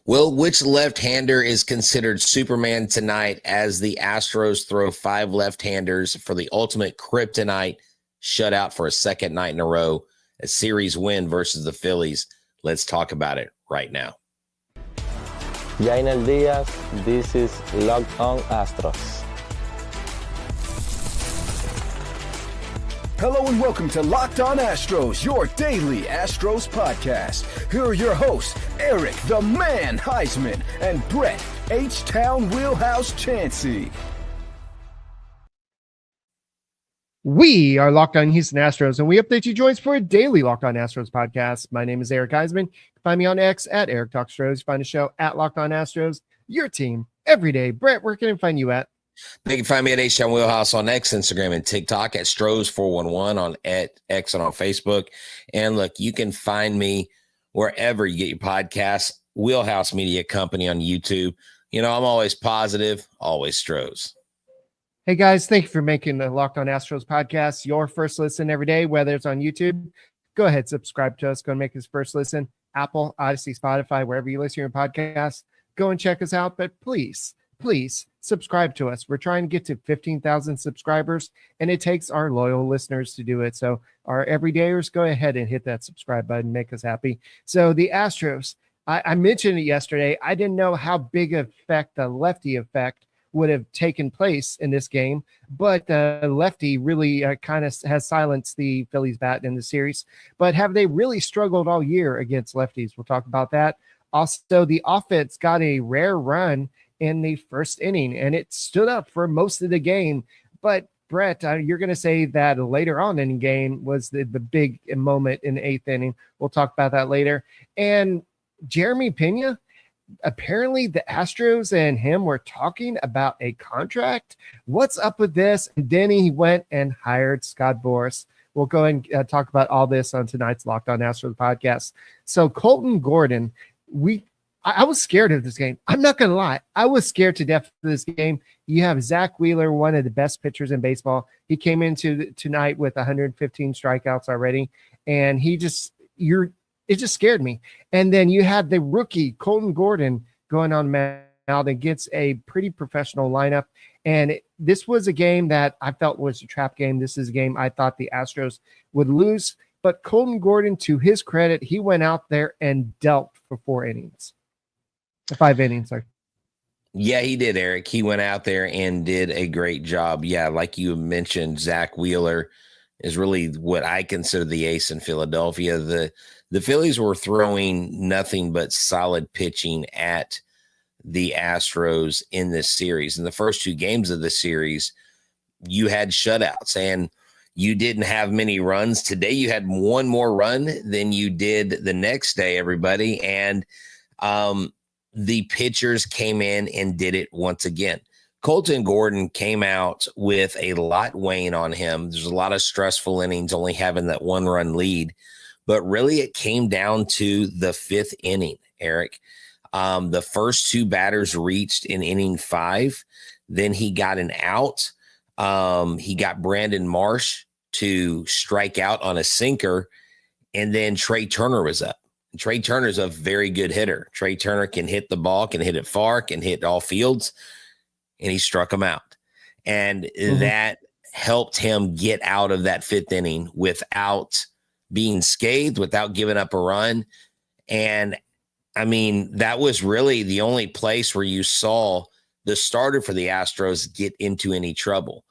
Well, which left-hander is considered Superman tonight as the Astros throw 5 left-handers for the ultimate kryptonite shutout for a second night in a row, a series win versus the Phillies? Let's talk about it right now. Jainel Diaz, this is Locked On Astros. Hello and welcome to Locked On Astros, your daily Astros podcast. Here are your hosts, Eric the Man Huysman and Brett H-Town Wheelhouse Chancey. We are Locked On Houston Astros, and we update you joints for a daily Locked On Astros podcast. My name is Eric Huysman. Find me on X at Eric Talks Astros. Find the show at Locked On Astros, your team every day. Brett, where can I find you at? You can find me at H-Town Wheelhouse on X, Instagram, and TikTok, at Stros411 on X and on Facebook. And look, you can find me wherever you get your podcasts, Wheelhouse Media Company on YouTube. You know, I'm always positive, always Stros. Hey guys, thank you for making the Locked On Astros podcast your first listen every day, whether it's on YouTube. Go ahead, subscribe to us. Go and make us first listen. Apple, Odyssey, Spotify, wherever you listen to your podcasts. Go and check us out. But please subscribe to us. We're trying to get to 15,000 subscribers, and it takes our loyal listeners to do it. So our everydayers, go ahead and hit that subscribe button. Make us happy. So the Astros, I mentioned it yesterday. I didn't know how big of effect the lefty effect would have taken place in this game, but lefty really kind of has silenced the Phillies bat in the series. But have they really struggled all year against lefties? We'll talk about that. Also, the offense got a rare run in the first inning, and it stood up for most of the game. But Brett, you're going to say that later on in the game was the big moment in the 8th inning. We'll talk about that later. And Jeremy Pena, apparently the Astros and him were talking about a contract. What's up with this? And then he went and hired Scott Boras. We'll go and talk about all this on tonight's Locked On Astros podcast. So Colton Gordon, I was scared of this game. I'm not going to lie. I was scared to death of this game. You have Zach Wheeler, one of the best pitchers in baseball. He came into tonight with 115 strikeouts already, and it just scared me. And then you had the rookie Colton Gordon going on mound against a pretty professional lineup. And this was a game that I felt was a trap game. This is a game I thought the Astros would lose. But Colton Gordon, to his credit, he went out there and dealt for 5 innings. Sorry. Yeah, he did, Eric. He went out there and did a great job. Yeah, like you mentioned, Zach Wheeler is really what I consider the ace in Philadelphia. The Phillies were throwing nothing but solid pitching at the Astros in this series. In the first 2 games of the series, you had shutouts, and you didn't have many runs. Today, you had one more run than you did the next day, everybody. And the pitchers came in and did it once again. Colton Gordon came out with a lot weighing on him. There's a lot of stressful innings, only having that 1-run lead. But really, it came down to the 5th inning, Eric. The first 2 batters reached in inning 5. Then he got an out. He got Brandon Marsh to strike out on a sinker. And then Trey Turner was up. Trey Turner's a very good hitter. Trey Turner can hit the ball, can hit it far, can hit all fields, and he struck him out. And that helped him get out of that 5th inning without being scathed, without giving up a run. And, I mean, that was really the only place where you saw the starter for the Astros get into any trouble.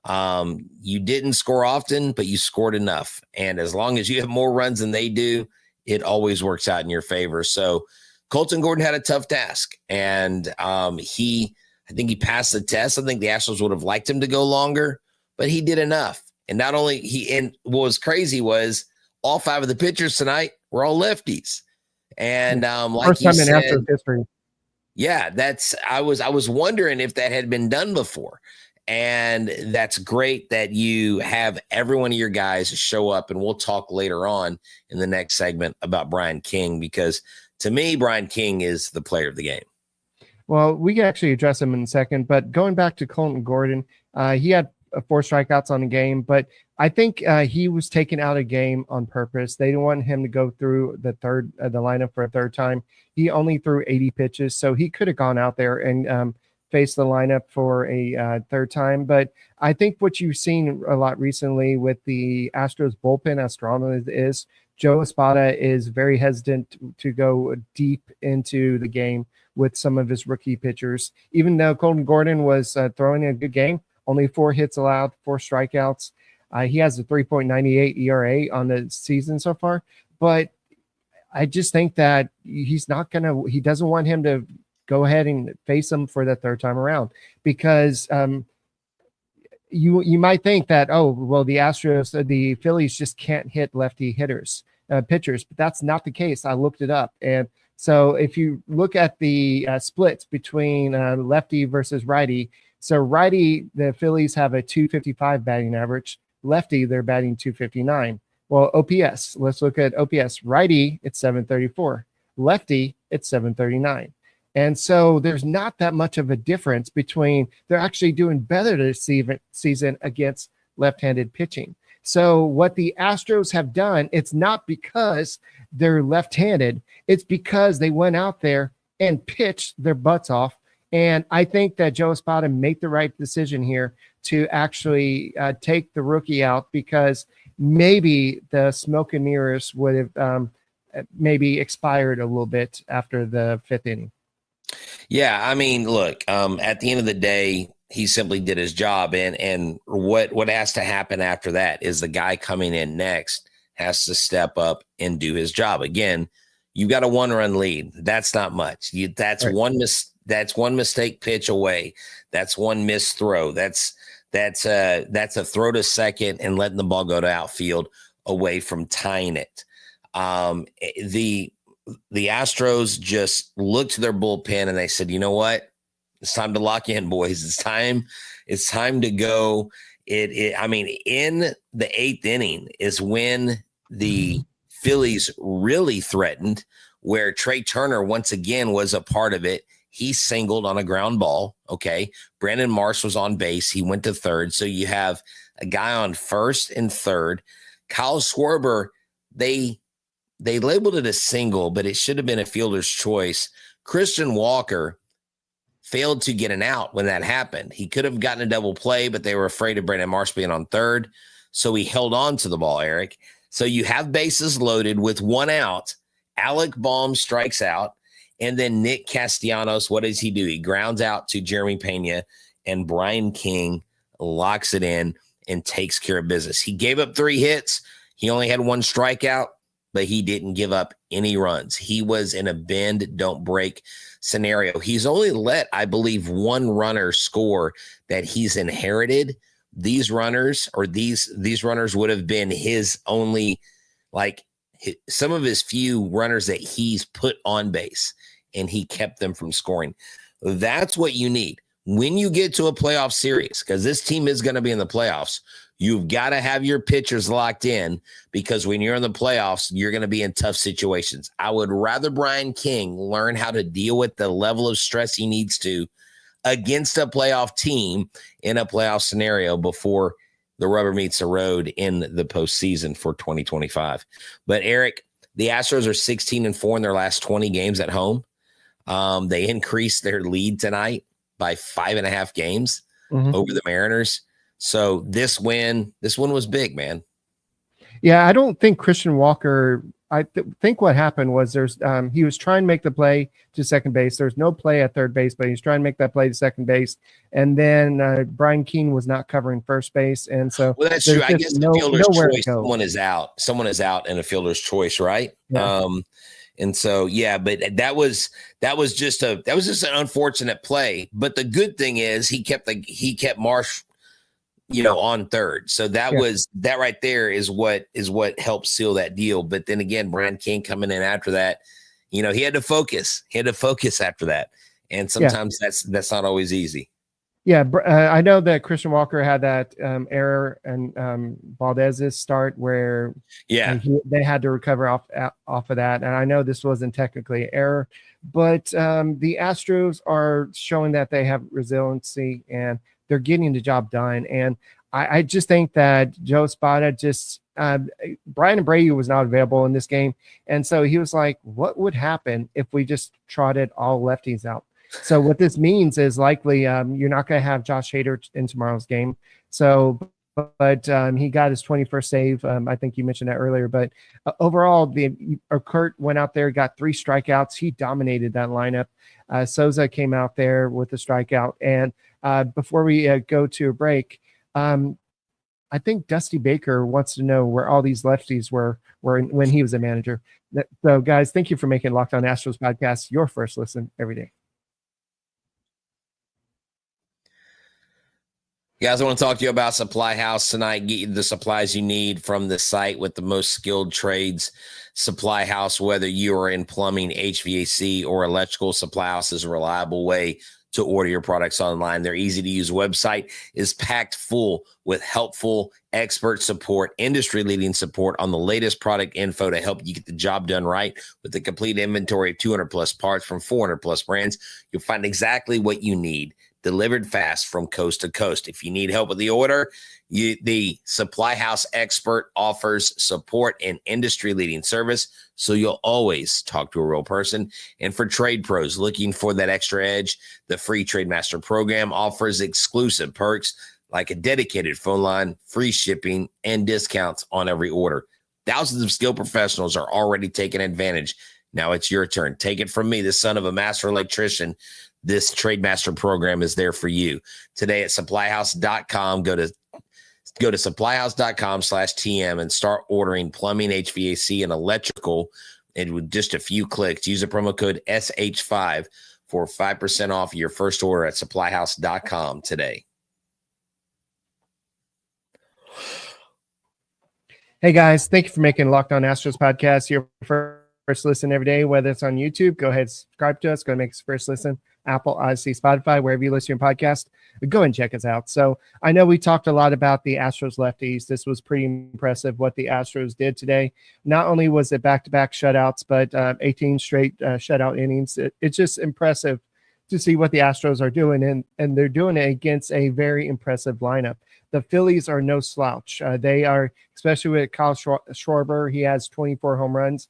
You didn't score often, but you scored enough. And as long as you have more runs than they do, it always works out in your favor. So Colton Gordon had a tough task, and I think he passed the test. I think the Astros would have liked him to go longer, but he did enough. And not only and what was crazy was all 5 of the pitchers tonight were all lefties. And like first you time said, in Astros history. Yeah, I was wondering if that had been done before. And that's great that you have every one of your guys show up, and we'll talk later on in the next segment about Brian King, because to me, Brian King is the player of the game. Well, we can actually address him in a second, but going back to Colton Gordon, he had 4 strikeouts on the game, but I think he was taken out of game on purpose. They didn't want him to go through the lineup for a third time. He only threw 80 pitches, so he could have gone out there and faced the lineup for a third time. But I think what you've seen a lot recently with the Astros bullpen, as strong as it is, Joe Espada is very hesitant to go deep into the game with some of his rookie pitchers. Even though Colton Gordon was throwing a good game, only 4 hits allowed, 4 strikeouts. He has a 3.98 ERA on the season so far. But I just think that he doesn't want him to go ahead and face him for the third time around, because you might think that, oh, well, the Phillies just can't hit lefty pitchers, but that's not the case. I looked it up. And so if you look at the splits between lefty versus righty, so righty, the Phillies have a 255 batting average. Lefty, they're batting 259. Well, OPS, let's look at OPS. Righty, it's 734. Lefty, it's 739. And so there's not that much of a difference between, they're actually doing better this season against left-handed pitching. So what the Astros have done, it's not because they're left-handed, it's because they went out there and pitched their butts off. And I think that Joe Espada made the right decision here to actually take the rookie out, because maybe the smoke and mirrors would have maybe expired a little bit after the 5th inning. Yeah, I mean, look, at the end of the day, he simply did his job, and what has to happen after that is the guy coming in next has to step up and do his job. Again, you got a 1-run lead. That's not much. That's right. That's one mistake pitch away. That's one missed throw. That's a throw to second and letting the ball go to outfield away from tying it. The Astros just looked to their bullpen and they said, you know what? It's time to lock in, boys. It's time to go. I mean, in the 8th inning is when the Phillies really threatened, where Trey Turner once again was a part of it. He singled on a ground ball. Okay. Brandon Marsh was on base. He went to third. So you have a guy on first and third. Kyle Schwarber, they labeled it a single, but it should have been a fielder's choice. Christian Walker failed to get an out when that happened. He could have gotten a double play, but they were afraid of Brandon Marsh being on third. So he held on to the ball, Eric. So you have bases loaded with 1 out. Alec Baum strikes out. And then Nick Castellanos, what does he do? He grounds out to Jeremy Pena, and Brian King locks it in and takes care of business. He gave up 3 hits. He only had 1 strikeout, but he didn't give up any runs. He was in a bend, don't break scenario. He's only let, I believe, 1 runner score that he's inherited. These runners would have been his only, some of his few runners that he's put on base, and he kept them from scoring. That's what you need when you get to a playoff series, because this team is going to be in the playoffs. You've got to have your pitchers locked in, because when you're in the playoffs, you're going to be in tough situations. I would rather Brian King learn how to deal with the level of stress he needs to against a playoff team in a playoff scenario before the rubber meets the road in the postseason for 2025. But Eric, the Astros are 16-4 in their last 20 games at home. They increased their lead tonight by 5.5 games over the Mariners. So this win was big, man. Yeah, I don't think Christian Walker. I think what happened was he was trying to make the play to second base. There's no play at third base, but he was trying to make that play to second base. And then Brian Keane was not covering first base. And so, well, that's true. I guess the fielder's choice, someone is out in a fielder's choice, right? Yeah. And so, yeah, but that was just an unfortunate play. But the good thing is he kept Marsh, on third. So that right there is what helped seal that deal. But then again, Brian King coming in after that, he had to focus. He had to focus after that. And sometimes that's not always easy. Yeah. I know that Christian Walker had that error and Valdez's start where they had to recover off of that. And I know this wasn't technically an error, but the Astros are showing that they have resiliency and they're getting the job done. And I just think that Joe Espada Brian Abreu was not available in this game. And so he was like, what would happen if we just trotted all lefties out? So what this means is likely you're not going to have Josh Hader in tomorrow's game. So, but he got his 21st save. I think you mentioned that earlier. But overall, Kurt went out there, got 3 strikeouts. He dominated that lineup. Souza came out there with a strikeout. And before we go to a break, I think Dusty Baker wants to know where all these lefties were when he was a manager. So, guys, thank you for making Locked On Astros podcast your first listen every day. Guys, I want to talk to you about Supply House tonight. Get you the supplies you need from the site with the most skilled trades. Supply House, whether you are in plumbing, HVAC, or electrical, Supply House is a reliable way to order your products online. Their easy-to-use website is packed full with helpful expert support, industry-leading support on the latest product info to help you get the job done right. With the complete inventory of 200-plus parts from 400-plus brands, you'll find exactly what you need, delivered fast from coast to coast. If you need help with the order, the Supply House expert offers support and industry-leading service, so you'll always talk to a real person. And for trade pros looking for that extra edge, the free Trade Master program offers exclusive perks like a dedicated phone line, free shipping, and discounts on every order. Thousands of skilled professionals are already taking advantage. Now it's your turn. Take it from me, the son of a master electrician. This Trade Master program is there for you. Today at supplyhouse.com, go to supplyhouse.com/TM and start ordering plumbing, HVAC, and electrical. And with just a few clicks, use the promo code SH5 for 5% off your first order at supplyhouse.com today. Hey guys, thank you for making Locked On Astros podcast your first listen every day, whether it's on YouTube. Go ahead and subscribe to us. Go and make us first listen. Apple, Odyssey, Spotify, wherever you listen to your podcast, go and check us out. So I know we talked a lot about the Astros lefties. This was pretty impressive what the Astros did today. Not only was it back-to-back shutouts, but 18 straight shutout innings. It's just impressive to see what the Astros are doing, and they're doing it against a very impressive lineup. The Phillies are no slouch. They are, especially with Kyle Schwarber. He has 24 home runs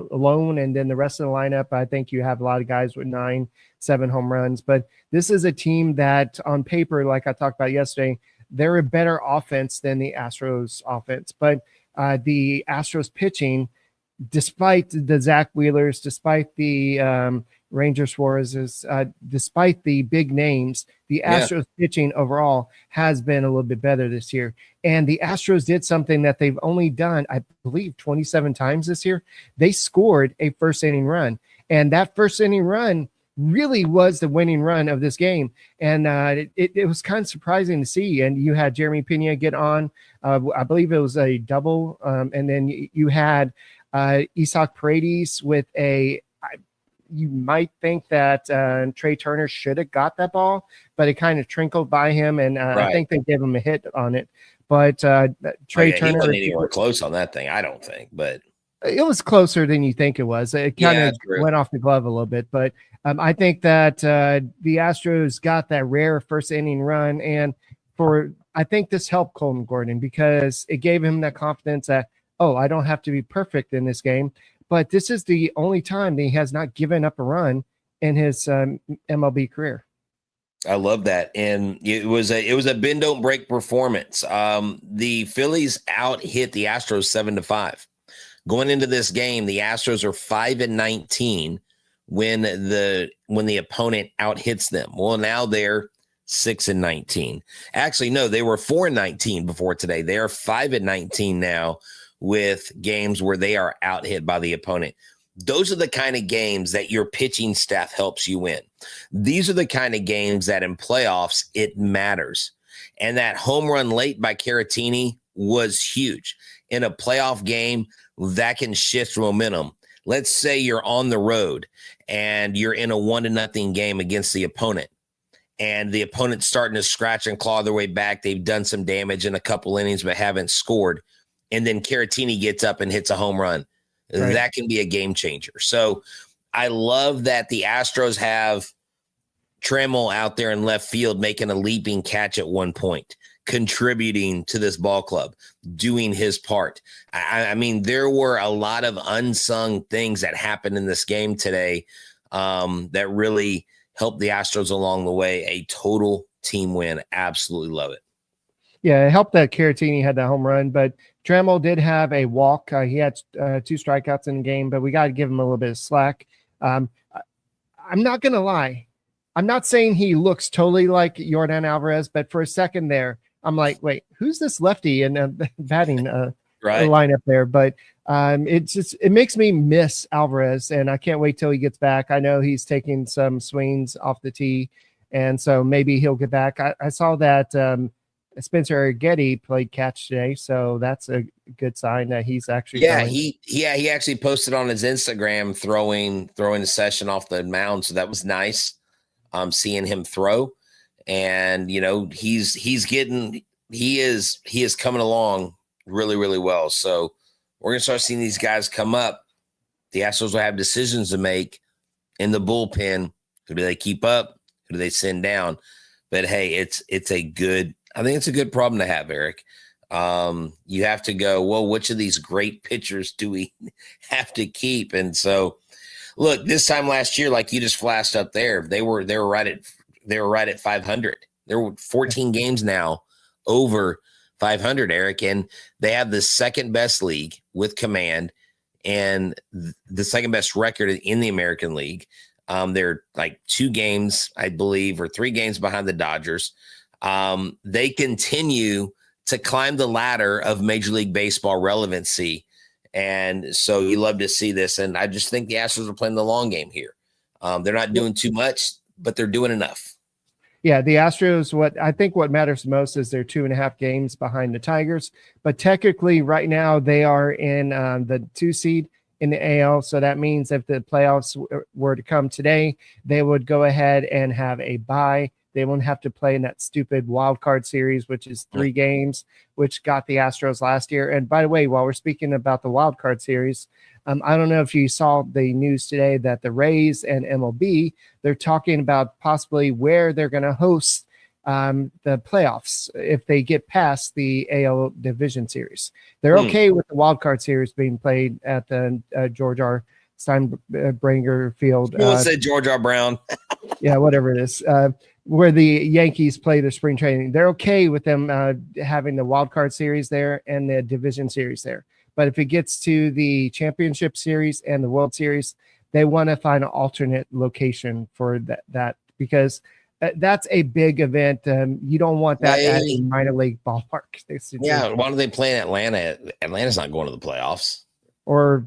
alone, and then the rest of the lineup, I think you have a lot of guys with 9-7 home runs. But this is a team that, on paper, like I talked about yesterday, they're a better offense than the Astros offense. But the Astros pitching, despite the Zach Wheelers, despite the Ranger Suarez's, despite the big names, the Astros pitching overall has been a little bit better this year. And the Astros did something that they've only done, I believe, 27 times this year. They scored a first inning run, and that first inning run really was the winning run of this game. And it was kind of surprising to see. And you had Jeremy Pena get on, I believe it was a double. And then you had Isaac Paredes with you might think that Trey Turner should have got that ball, but it kind of trickled by him, and I think they gave him a hit on it. But Trey Turner, he wasn't anywhere close on that thing, I don't think, but it was closer than you think it was. It kind of went off the glove a little bit, but I think that the Astros got that rare first inning run, and I think this helped Colton Gordon because it gave him that confidence that, I don't have to be perfect in this game. But this is the only time that he has not given up a run in his MLB career. I love that. And it was a bend don't break performance. The Phillies out hit the Astros 7-5. Going into this game, the Astros are 5-19 when the opponent out hits them. Well, now they're 6-19. Actually, no, they were 4-19 before today. They are 5-19 now, with games where they are out hit by the opponent. Those are the kind of games that your pitching staff helps you win. These are the kind of games that in playoffs, it matters. And that home run late by Caratini was huge. In a playoff game, that can shift momentum. Let's say you're on the road and you're in a 1-0 game against the opponent, and the opponent's starting to scratch and claw their way back. They've done some damage in a couple innings but haven't scored. And then Caratini gets up and hits a home run. Right. That can be a game changer. So I love that the Astros have Trammell out there in left field making a leaping catch at one point. contributing to this ball club, doing his part. I mean, there were a lot of unsung things that happened in this game today that really helped the Astros along the way. A total team win. Absolutely love it. Yeah, it helped that Caratini had that home run, but Trammell did have a walk. He had 2 strikeouts in the game, but we got to give him a little bit of slack. I'm not going to lie. I'm not saying he looks totally like Yordan Alvarez, but for a second there, I'm like, wait, who's this lefty in the batting lineup there? But it makes me miss Alvarez, and I can't wait till he gets back. I know he's taking some swings off the tee, and so maybe he'll get back. I saw that Spencer Getty played catch today, so that's a good sign that he's actually he actually posted on his Instagram throwing a session off the mound, so that was nice. Seeing him throw, and he is coming along really, really well. So we're gonna start seeing these guys come up. The Astros will have decisions to make in the bullpen. Who do they keep up? Who do they send down? But hey, I think it's a good problem to have, Eric. You have to go, well, which of these great pitchers do we have to keep? And so, look, this time last year, like you just flashed up there, they were right at 500. There were 14 games now over 500, Eric, and they have the second best league with command and the second best record in the American League. They're like 2 games, I believe, or 3 games behind the Dodgers. They continue to climb the ladder of Major League Baseball relevancy. And so you love to see this. And I just think the Astros are playing the long game here. They're not doing too much, but they're doing enough. Yeah, the Astros, what matters most is they're 2.5 games behind the Tigers. But technically right now they are in the 2 seed in the AL. So that means if the playoffs were to come today, they would go ahead and have a bye. They won't have to play in that stupid wild card series, which is 3 games, which got the Astros last year. And by the way, while we're speaking about the wild card series, I don't know if you saw the news today that the Rays and MLB, they're talking about possibly where they're going to host the playoffs if they get past the AL division series. They're okay with the wild card series being played at the George R. Steinbrenner Field. You want to say George R. Brown? Yeah, whatever it is. Where the Yankees play their spring training. They're okay with them having the wild card series there and the division series there. But if it gets to the championship series and the World Series, they want to find an alternate location for that because that's a big event. You don't want that at a minor league ballpark. Yeah, why do they play in Atlanta? Atlanta's not going to the playoffs. Or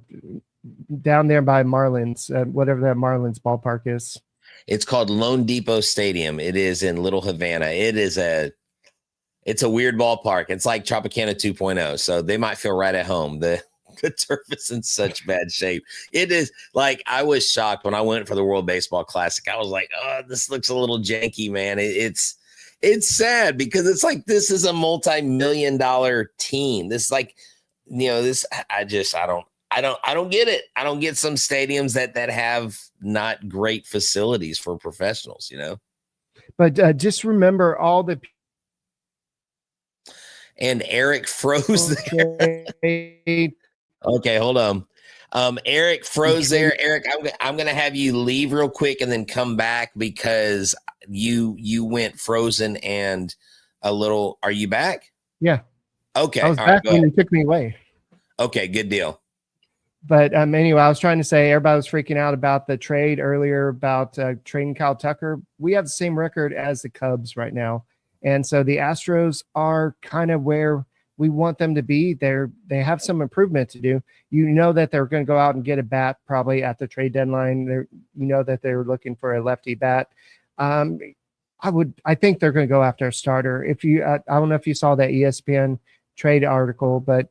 down there by Marlins, whatever that Marlins ballpark is. It's called Lone Depot Stadium. It is in Little Havana. It's a weird ballpark. It's like Tropicana 2.0. So they might feel right at home. The turf is in such bad shape. It is like, I was shocked when I went for the World Baseball Classic. I was like, oh, this looks a little janky, man. It's sad because it's like, this is a multi-million-dollar team. This is like, I don't get it. I don't get some stadiums that have not great facilities for professionals, But just remember all the. And Eric froze there. Okay, hold on. Eric froze there. Eric, I'm going to have you leave real quick and then come back because you went frozen and a little. Are you back? Yeah. Okay. I was back when you took me away. Okay, good deal. But anyway, I was trying to say everybody was freaking out about the trade earlier about trading Kyle Tucker. We have the same record as the Cubs right now. And so the Astros are kind of where we want them to be. They have some improvement to do. That they're going to go out and get a bat probably at the trade deadline. That they're looking for a lefty bat. I think they're going to go after a starter. I don't know if you saw that ESPN trade article, but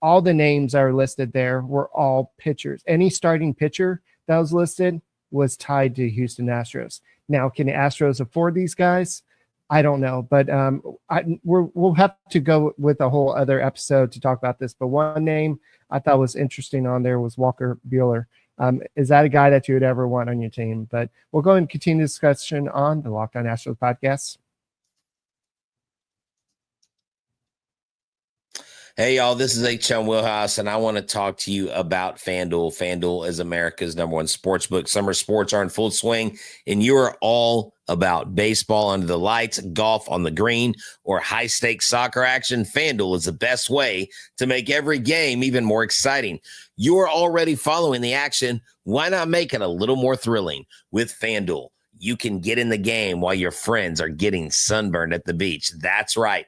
all the names that are listed there were all pitchers. Any starting pitcher that was listed was tied to Houston Astros. Now, can the Astros afford these guys? I don't know, but we'll have to go with a whole other episode to talk about this. But one name I thought was interesting on there was Walker Buehler. Is that a guy that you would ever want on your team? But we'll go and continue the discussion on the Locked On Astros podcast. Hey, y'all, this is H.M. Wheelhouse, and I want to talk to you about FanDuel. FanDuel is America's #1 sports book. Summer sports are in full swing, and you are all about baseball under the lights, golf on the green, or high-stakes soccer action. FanDuel is the best way to make every game even more exciting. You're already following the action. Why not make it a little more thrilling? With FanDuel, you can get in the game while your friends are getting sunburned at the beach. That's right.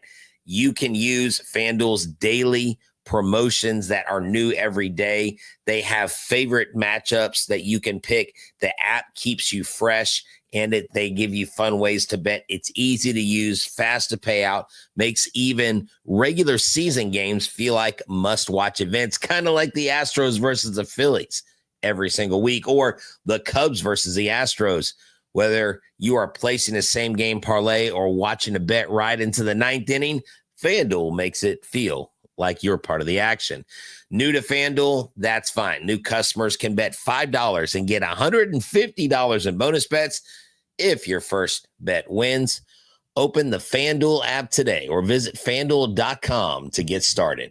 You can use FanDuel's daily promotions that are new every day. They have favorite matchups that you can pick. The app keeps you fresh, and they give you fun ways to bet. It's easy to use, fast to pay out, makes even regular season games feel like must-watch events, kind of like the Astros versus the Phillies every single week, or the Cubs versus the Astros. Whether you are placing a same game parlay or watching a bet right into the ninth inning, FanDuel makes it feel like you're part of the action. New to FanDuel, that's fine. New customers can bet $5 and get $150 in bonus bets if your first bet wins. Open the FanDuel app today or visit FanDuel.com to get started.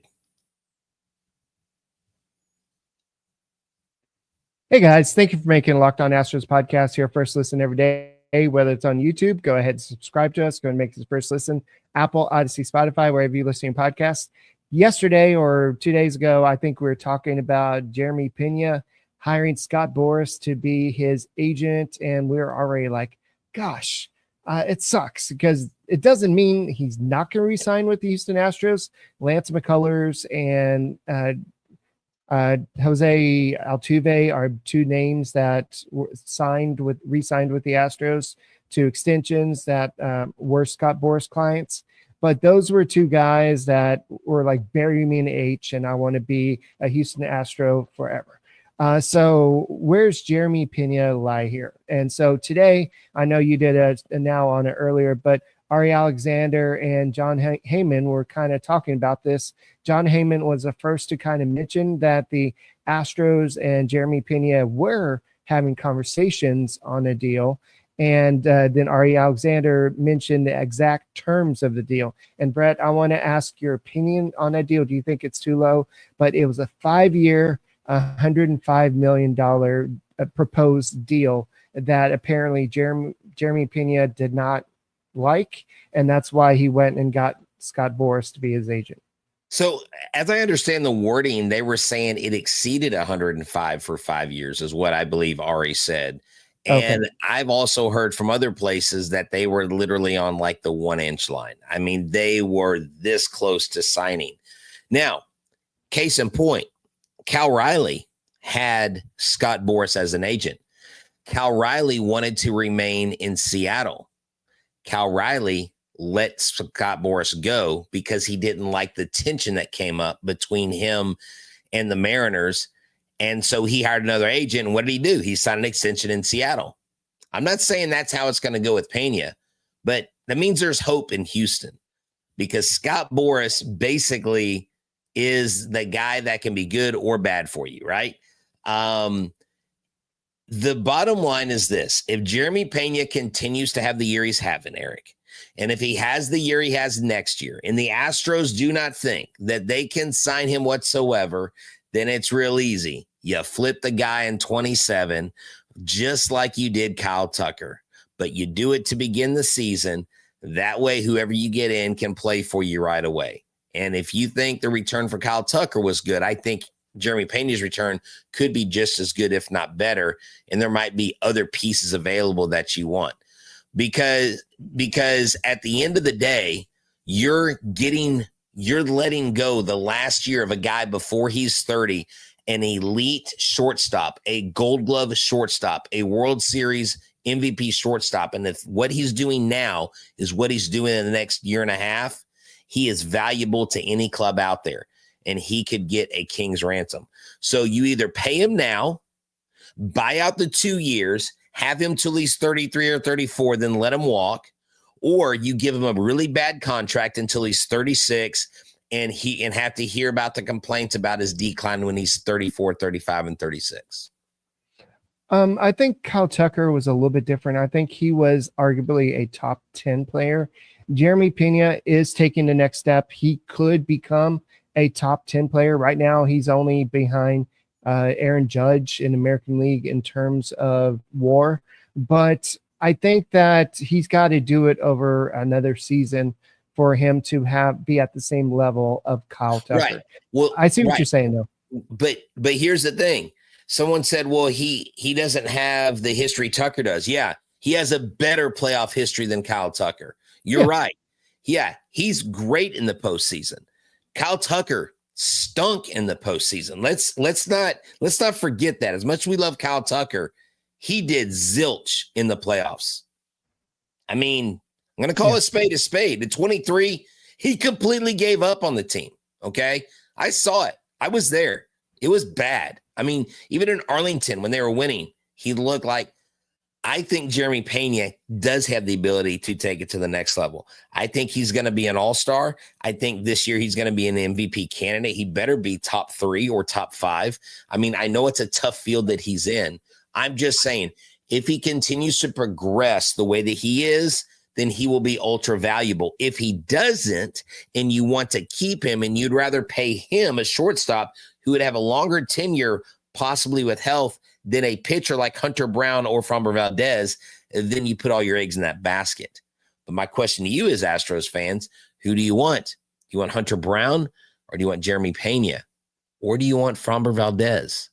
Hey guys, thank you for making Locked On Astros podcast your first listen every day. Whether it's on YouTube, go ahead and subscribe to us. Go and make this first listen. Apple, Odyssey, Spotify, wherever you listen to podcasts. Yesterday or 2 days ago, I think we were talking about Jeremy Pena hiring Scott Boras to be his agent, and we were already like, gosh, it sucks because it doesn't mean he's not going to re-sign with the Houston Astros. Lance McCullers and Jose Altuve are two names that were re-signed with the Astros to extensions that were Scott Boras clients. But those were two guys that were like, bury me in H, and I want to be a Houston Astro forever. So where's Jeremy Pena lie here? And so today, I know you did a now on it earlier, but Ari Alexander and John Heyman were kind of talking about this. John Heyman was the first to kind of mention that the Astros and Jeremy Pena were having conversations on a deal. And then Ari Alexander mentioned the exact terms of the deal. And Brett, I want to ask your opinion on that deal. Do you think it's too low? But it was a 5-year, $105 million proposed deal that apparently Jeremy Pena did not like, and that's why he went and got Scott Boras to be his agent. So as I understand the wording, they were saying it exceeded 105 for 5 years is what I believe Ari said. And okay. I've also heard from other places that they were literally on like the 1-inch line. I mean, they were this close to signing. Now, case in point, Cal Riley had Scott Boras as an agent. Cal Riley wanted to remain in Seattle. Cal Riley let Scott Boras go because he didn't like the tension that came up between him and the Mariners. And so he hired another agent. And what did he do? He signed an extension in Seattle. I'm not saying that's how it's going to go with Pena, but that means there's hope in Houston because Scott Boras basically is the guy that can be good or bad for you, right? The bottom line is this. If Jeremy Pena continues to have the year he's having, Eric, and if he has the year he has next year, and the Astros do not think that they can sign him whatsoever, then it's real easy. You flip the guy in 27, just like you did Kyle Tucker, but you do it to begin the season. That way, whoever you get in can play for you right away. And if you think the return for Kyle Tucker was good, I think Jeremy Pena's return could be just as good, if not better. And there might be other pieces available that you want because at the end of the day, you're letting go the last year of a guy before he's 30, an elite shortstop, a Gold Glove shortstop, a World Series MVP shortstop. And if what he's doing now is what he's doing in the next year and a half, he is valuable to any club out there. And he could get a king's ransom. So you either pay him now, buy out the 2 years, have him till he's 33 or 34, then let him walk, or you give him a really bad contract until he's 36 and have to hear about the complaints about his decline when he's 34, 35, and 36. I think Kyle Tucker was a little bit different. I think he was arguably a top 10 player. Jeremy Pena is taking the next step. He could become a top 10 player. Right now, he's only behind Aaron Judge in American League in terms of WAR. But I think that he's got to do it over another season for him to be at the same level of Kyle Tucker. Right. Well, I see what you're saying, though. But here's the thing. Someone said, well, he doesn't have the history Tucker does. Yeah, he has a better playoff history than Kyle Tucker. You're right. Yeah, he's great in the postseason. Kyle Tucker stunk in the postseason. Let's not forget that. As much as we love Kyle Tucker, he did zilch in the playoffs. I mean, I'm going to call a spade a spade. At 23, he completely gave up on the team. Okay. I saw it. I was there. It was bad. I mean, even in Arlington, when they were winning, he looked like, I think Jeremy Pena does have the ability to take it to the next level. I think he's going to be an all-star. I think this year he's going to be an MVP candidate. He better be top 3 or top 5. I mean, I know it's a tough field that he's in. I'm just saying, if he continues to progress the way that he is, then he will be ultra valuable. If he doesn't, and you want to keep him and you'd rather pay him a shortstop who would have a longer tenure, possibly with health, than a pitcher like Hunter Brown or Framber Valdez, then you put all your eggs in that basket. But my question to you is, Astros fans, who do you want? Do you want Hunter Brown, or do you want Jeremy Pena? Or do you want Framber Valdez?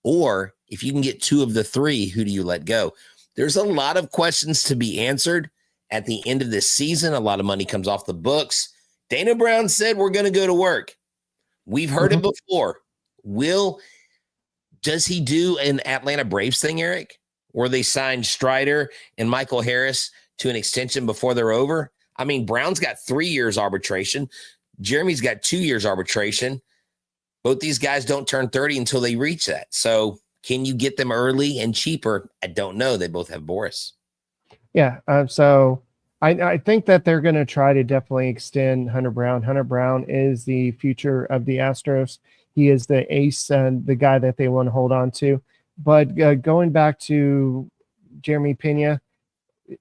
Or if you can get 2 of the 3, who do you let go? There's a lot of questions to be answered at the end of this season. A lot of money comes off the books. Dana Brown said we're going to go to work. We've heard it before. Does he do an Atlanta Braves thing, Eric, where they signed Strider and Michael Harris to an extension before they're over? I mean, Brown's got 3 years arbitration. Jeremy's got 2 years arbitration. Both these guys don't turn 30 until they reach that. So can you get them early and cheaper? I don't know. They both have Boris. Yeah. So I think that they're going to try to definitely extend Hunter Brown. Hunter Brown is the future of the Astros. He is the ace and the guy that they want to hold on to. But going back to Jeremy Pena,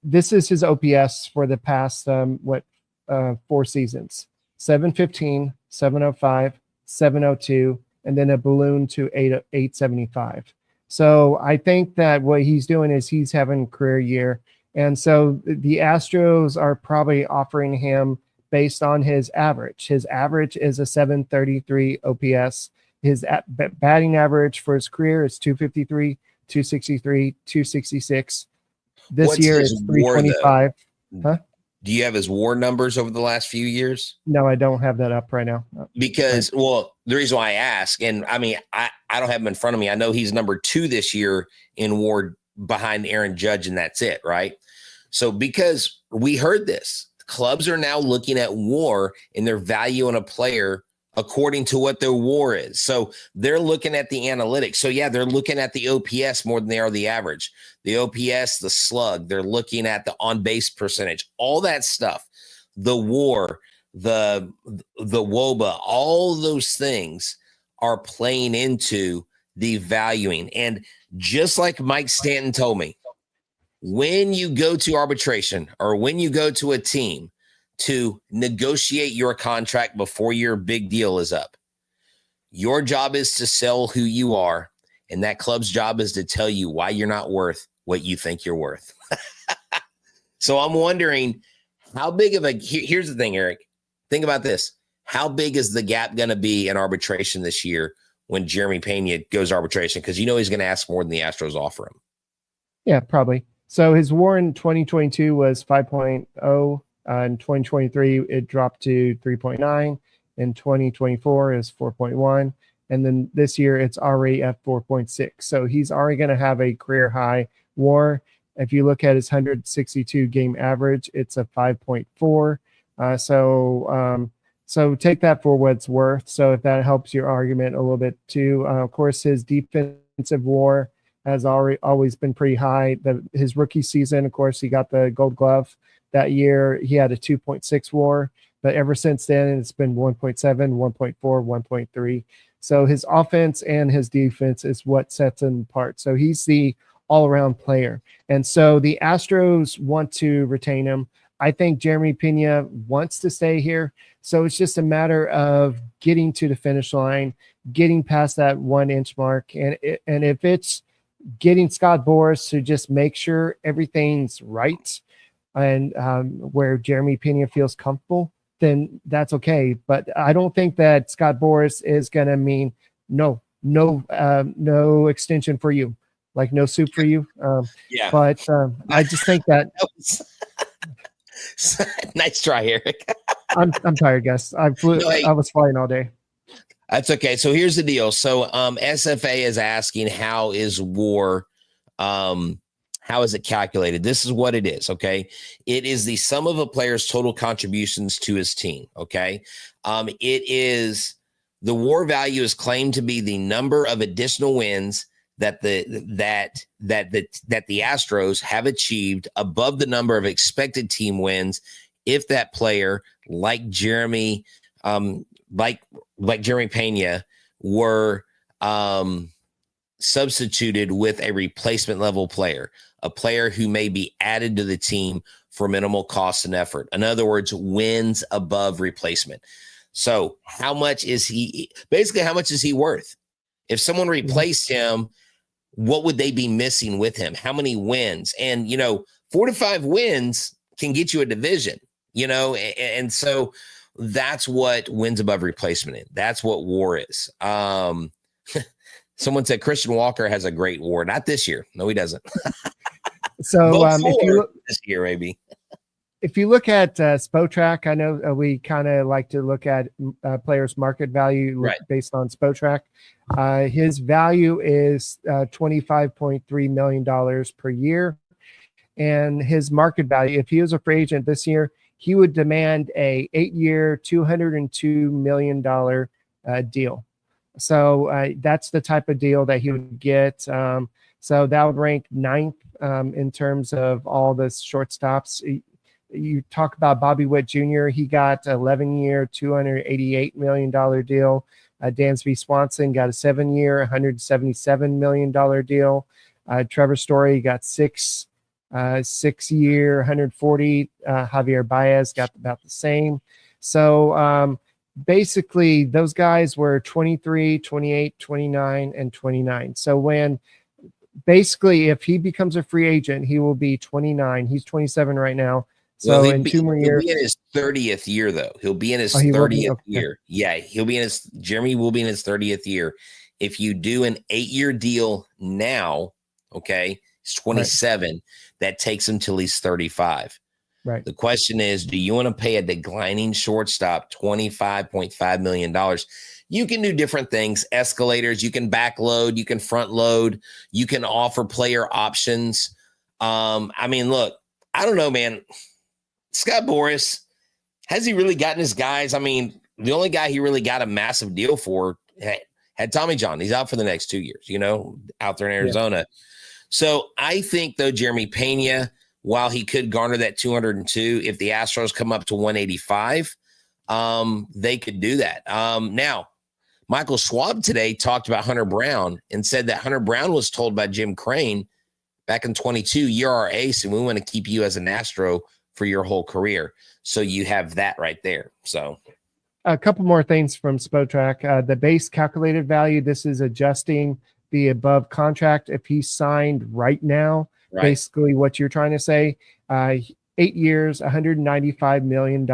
this is his OPS for the past 4 seasons: 715, 705, 702, and then a balloon to 875. So I think that what he's doing is he's having a career year. And so the Astros are probably offering him based on his average. His average is a 733 OPS. His batting average for his career is 253, 263, 266. This year is 325. Huh? Do you have his WAR numbers over the last few years? No, I don't have that up right now. Because, well, the reason why I ask, and I mean, I don't have him in front of me. I know he's number 2 this year in WAR behind Aaron Judge, and that's it, right? So because we heard this, clubs are now looking at WAR and their value in a player according to what their WAR is. So they're looking at the analytics. So yeah, they're looking at the OPS more than they are the average. The OPS, the slug, they're looking at the on-base percentage, all that stuff, the WAR, the WOBA, all those things are playing into the valuing. And just like Mike Stanton told me, when you go to arbitration or when you go to a team to negotiate your contract before your big deal is up, your job is to sell who you are, and that club's job is to tell you why you're not worth what you think you're worth. So I'm wondering how big of here's the thing, Eric, think about this. How big is the gap going to be in arbitration this year when Jeremy Pena goes arbitration? Because you know he's going to ask more than the Astros offer him. Yeah, probably. So his WAR in 2022 was 5.0. In 2023, it dropped to 3.9. In 2024 is 4.1. And then this year, it's already at 4.6. So he's already going to have a career high WAR. If you look at his 162 game average, it's a 5.4. So take that for what it's worth. So if that helps your argument a little bit too. Of course, his defensive WAR has always been pretty high. His rookie season, of course, he got the Gold Glove that year. He had a 2.6 WAR, but ever since then, it's been 1.7, 1.4, 1.3. So his offense and his defense is what sets him apart. So he's the all-around player. And so the Astros want to retain him. I think Jeremy Pena wants to stay here. So it's just a matter of getting to the finish line, getting past that 1 inch mark. And if it's getting Scott Boras to just make sure everything's right and where Jeremy Pena feels comfortable, then that's okay. But I don't think that Scott Boras is going to mean no extension for you, like no soup for you. Yeah. But I just think that nice try, Eric. I'm tired, guys. I was flying all day. That's okay. So here's the deal. So SFA is asking, how is WAR? How is it calculated? This is what it is. Okay. It is the sum of a player's total contributions to his team. Okay. It is the WAR value is claimed to be the number of additional wins that the Astros have achieved above the number of expected team wins if that player, like Jeremy, like Jeremy Pena, were substituted with a replacement level player, a player who may be added to the team for minimal cost and effort. In other words, wins above replacement. So how much is he worth? If someone replaced him, what would they be missing with him? How many wins? And, 4 to 5 wins can get you a division, and so that's what wins above replacement is. That's what WAR is. Someone said Christian Walker has a great WAR. Not this year. No, he doesn't. So if you look this year, maybe. If you look at Spotrac, I know we kind of like to look at players' market value based on Spotrac. His value is $25.3 million per year. And his market value, if he was a free agent this year, he would demand a 8-year, $202 million deal. So that's the type of deal that he would get. So that would rank 9th in terms of all the shortstops. You talk about Bobby Witt Jr. He got 11-year, $288 million deal. Dansby Swanson got a 7-year, $177 million deal. Trevor Story got 6-year, $140. Javier Baez got about the same. So basically, those guys were 23, 28, 29, and 29. So basically, if he becomes a free agent, he will be 29. He's 27 right now. So in 2 more years, he'll be in his 30th year, though. He'll be in his 30th year. Yeah, Jeremy will be in his 30th year. If you do an 8-year deal now, okay, he's 27. Right. That takes him till he's 35. Right. The question is, do you want to pay a declining shortstop $25.5 million? You can do different things, escalators. You can backload. You can front load. You can offer player options. Look, I don't know, man. Scott Boras, has he really gotten his guys? The only guy he really got a massive deal for had Tommy John. He's out for the next 2 years, out there in Arizona. Yeah. So I think, though, Jeremy Pena, while he could garner that 202, if the Astros come up to 185, they could do that. Now, Michael Schwab today talked about Hunter Brown and said that Hunter Brown was told by Jim Crane back in 22, you're our ace and we want to keep you as an Astro for your whole career. So you have that right there. So a couple more things from Spotrac. The base calculated value, this is adjusting the above contract. If he's signed right now, basically what you're trying to say, 8 years, $195 million.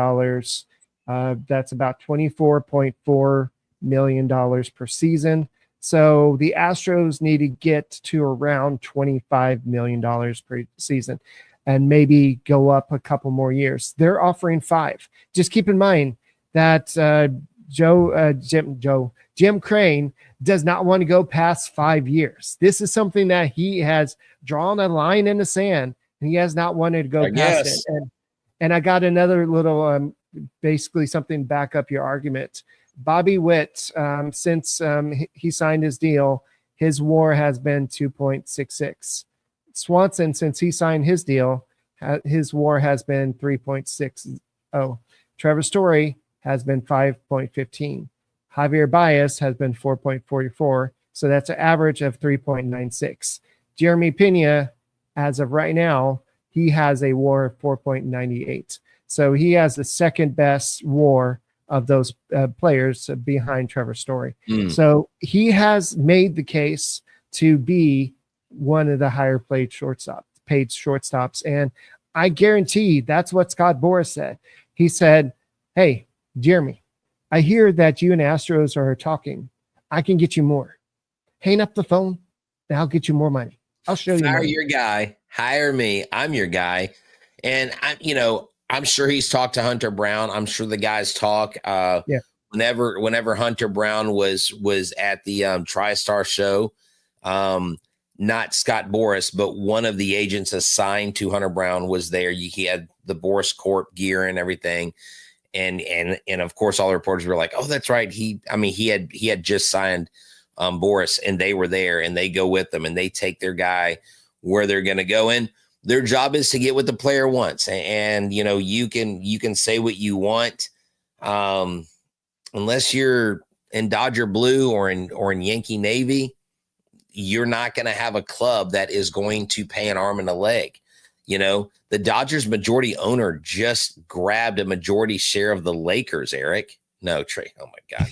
That's about $24.4 million per season. So the Astros need to get to around $25 million per season and maybe go up a couple more years. They're offering 5. Just keep in mind that Jim Crane does not want to go past 5 years. This is something that he has drawn a line in the sand, and he has not wanted to go past it. And I got another little, basically something to back up your argument. Bobby Witt, since he signed his deal, his WAR has been 2.66. Swanson, since he signed his deal, his WAR has been 3.60. Trevor Story has been 5.15. Javier Baez has been 4.44. So that's an average of 3.96. Jeremy Pena, as of right now, he has a WAR of 4.98. So he has the second best WAR of those players behind Trevor Story. So he has made the case to be one of the higher paid shortstops. And I guarantee that's what Scott Boras said. He said, hey, Jeremy, I hear that you and Astros are talking. I can get you more. Hang up the phone and I'll get you more money. I'll show you. Hire your guy. Hire me. I'm your guy. And I'm sure he's talked to Hunter Brown. I'm sure the guys talk. Whenever Hunter Brown was at the TriStar show, not Scott Boras, but one of the agents assigned to Hunter Brown was there. He had the Boras Corp gear and everything. And of course, all the reporters were like, oh, that's right. He had just signed Boras, and they were there, and they go with them, and they take their guy where they're going to go. And their job is to get what the player wants. And you can say what you want, unless you're in Dodger blue or in Yankee Navy, you're not going to have a club that is going to pay an arm and a leg. The Dodgers majority owner just grabbed a majority share of the Lakers, Eric. No, Trey. Oh my God.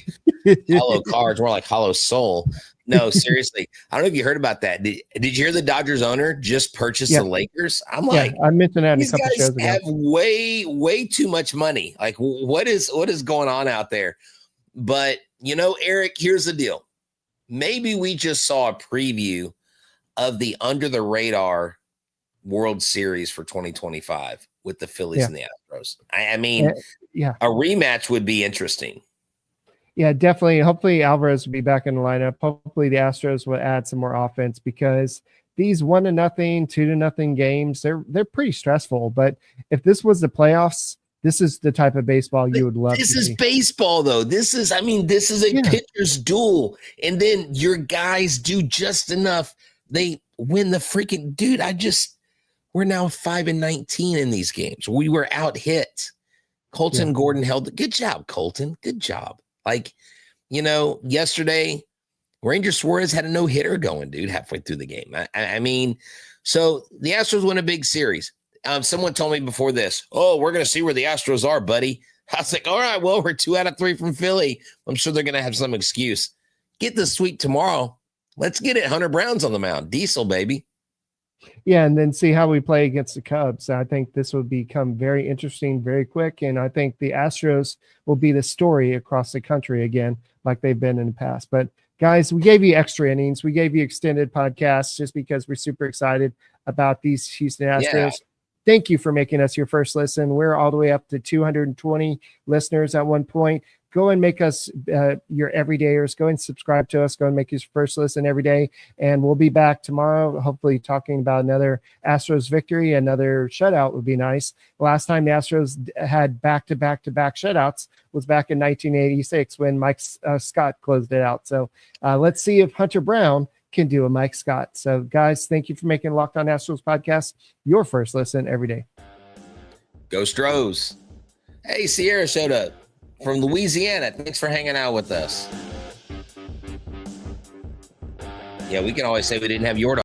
Hollow cards, more like hollow soul. No, seriously. I don't know if you heard about that. Did you hear the Dodgers owner just purchased the Lakers? I'm like, I mentioned that in a these couple guys shows ago. have way too much money. Like, what is going on out there? But Eric, here's the deal. Maybe we just saw a preview of the under the radar World Series for 2025 with the Phillies and the Astros. I mean, a rematch would be interesting. Yeah, definitely. Hopefully Alvarez will be back in the lineup. Hopefully the Astros will add some more offense, because these 1-0, 2-0 games, they're pretty stressful. But if this was the playoffs, this is the type of baseball you would love. This is baseball, though. This is a pitcher's duel. And then your guys do just enough. They win the freaking dude. We're now 5-19 in these games. We were out hit. Colton Gordon held. Good job, Colton. Good job. Like, yesterday, Ranger Suarez had a no-hitter going, dude, halfway through the game. I mean, so the Astros win a big series. Someone told me before this, oh, we're going to see where the Astros are, buddy. I was like, all right, well, we're 2 out of 3 from Philly. I'm sure they're going to have some excuse. Get the sweep tomorrow. Let's get it. Hunter Brown's on the mound. Diesel, baby. Yeah, and then see how we play against the Cubs. I think this will become very interesting very quick, and I think the Astros will be the story across the country again, like they've been in the past. But guys, we gave you extra innings. We gave you extended podcasts just because we're super excited about these Houston Astros. Yeah. Thank you for making us your first listen. We're all the way up to 220 listeners at one point. Go and make us your everydayers. Go and subscribe to us. Go and make your first listen every day. And we'll be back tomorrow, hopefully talking about another Astros victory. Another shutout would be nice. Last time the Astros had back-to-back-to-back shutouts was back in 1986 when Mike Scott closed it out. So let's see if Hunter Brown can do a Mike Scott. So, guys, thank you for making Locked On Astros podcast your first listen every day. Go Stros. Hey, Sierra showed up from Louisiana. Thanks for hanging out with us. Yeah, we can always say we didn't have your